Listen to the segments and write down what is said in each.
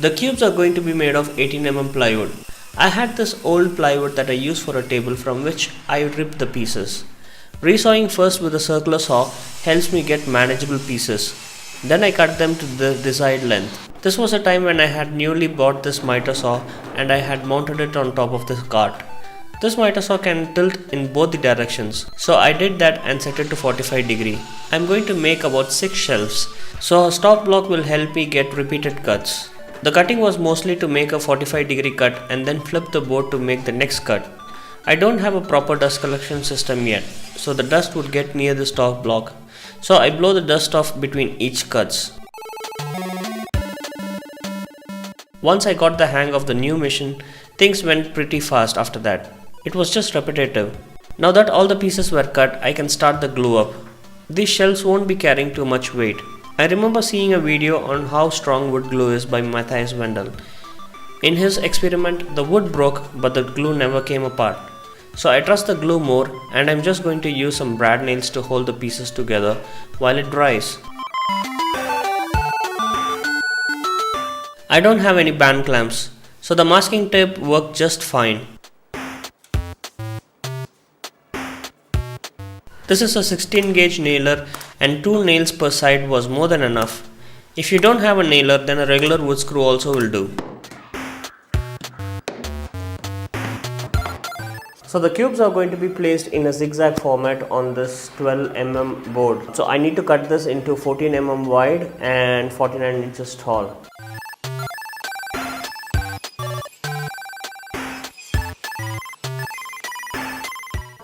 The cubes are going to be made of 18 mm plywood. I had this old plywood that I use for a table from which I ripped the pieces. Resawing first with a circular saw helps me get manageable pieces. Then I cut them to the desired length. This was a time when I had newly bought this miter saw and I had mounted it on top of this cart. This miter saw can tilt in both the directions, so I did that and set it to 45 degree. I'm going to make about 6 shelves, so a stop block will help me get repeated cuts. The cutting was mostly to make a 45 degree cut and then flip the board to make the next cut. I don't have a proper dust collection system yet, so the dust would get near the stop block, so I blow the dust off between each cuts. Once I got the hang of the new machine, things went pretty fast after that. It was just repetitive. Now that all the pieces were cut, I can start the glue up. These shelves won't be carrying too much weight. I remember seeing a video on how strong wood glue is by Matthias Wendel. In his experiment, the wood broke but the glue never came apart. So I trust the glue more and I'm just going to use some brad nails to hold the pieces together while it dries. I don't have any band clamps, so the masking tape worked just fine. This is a 16 gauge nailer and 2 nails per side was more than enough. If you don't have a nailer, then a regular wood screw also will do. So the cubes are going to be placed in a zigzag format on this 12 mm board. So I need to cut this into 14 mm wide and 49 inches tall.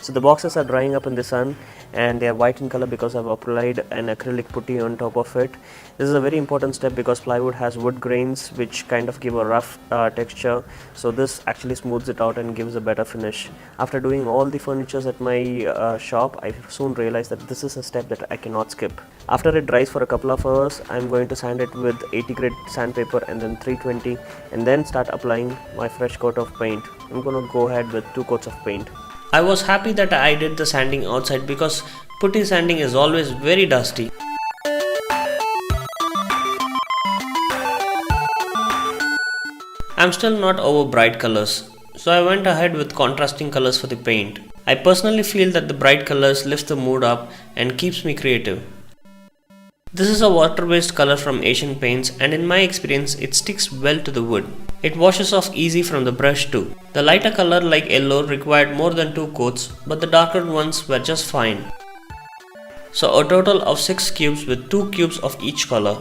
So the boxes are drying up in the sun and they are white in color because I've applied an acrylic putty on top of it. This is a very important step because plywood has wood grains which kind of give a rough texture. So this actually smooths it out and gives a better finish. After doing all the furnitures at my shop, I soon realized that this is a step that I cannot skip. After it dries for a couple of hours, I'm going to sand it with 80 grit sandpaper and then 320 and then start applying my fresh coat of paint. I'm going to go ahead with 2 coats of paint. I was happy that I did the sanding outside because putty sanding is always very dusty. I'm still not over bright colors, so I went ahead with contrasting colors for the paint. I personally feel that the bright colors lift the mood up and keeps me creative. This is a water-based color from Asian Paints and in my experience it sticks well to the wood. It washes off easy from the brush too. The lighter color like yellow required more than 2 coats but the darker ones were just fine. So a total of 6 cubes with 2 cubes of each color.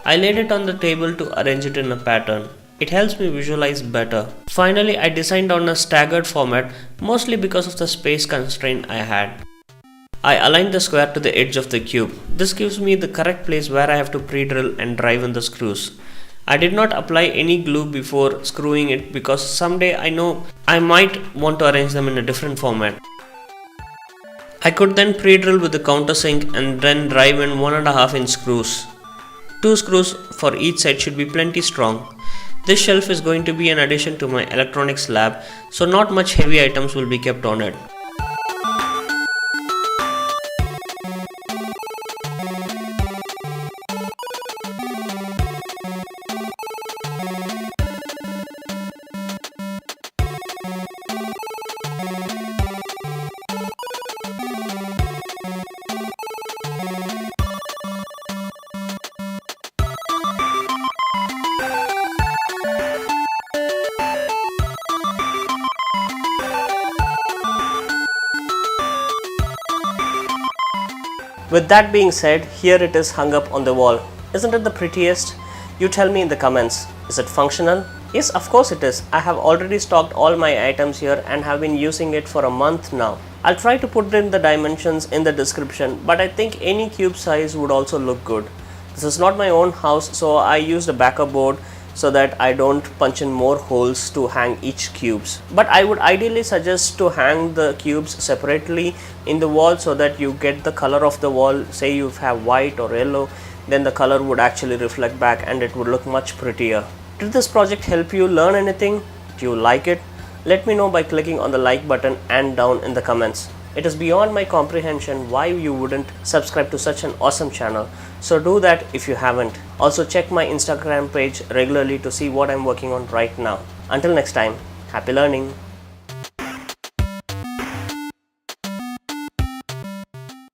I laid it on the table to arrange it in a pattern. It helps me visualize better. Finally, I designed on a staggered format mostly because of the space constraint I had. I aligned the square to the edge of the cube. This gives me the correct place where I have to pre-drill and drive in the screws. I did not apply any glue before screwing it because someday I know I might want to arrange them in a different format. I could then pre-drill with the countersink and then drive in 1.5 inch screws. 2 screws for each side should be plenty strong. This shelf is going to be an addition to my electronics lab, so not much heavy items will be kept on it. With that being said, here it is hung up on the wall. Isn't it the prettiest? You tell me in the comments. Is it functional? Yes, of course it is. I have already stocked all my items here and have been using it for a month now. I'll try to put in the dimensions in the description, but I think any cube size would also look good. This is not my own house, so I used a backup board so that I don't punch in more holes to hang each cubes. But I would ideally suggest to hang the cubes separately in the wall so that you get the color of the wall. Say you have white or yellow, then the color would actually reflect back and it would look much prettier. Did this project help you learn anything? Do you like it? Let me know by clicking on the like button and down in the comments. It is beyond my comprehension why you wouldn't subscribe to such an awesome channel, so do that if you haven't. Also check my Instagram page regularly to see what I'm working on right now. Until next time, happy learning!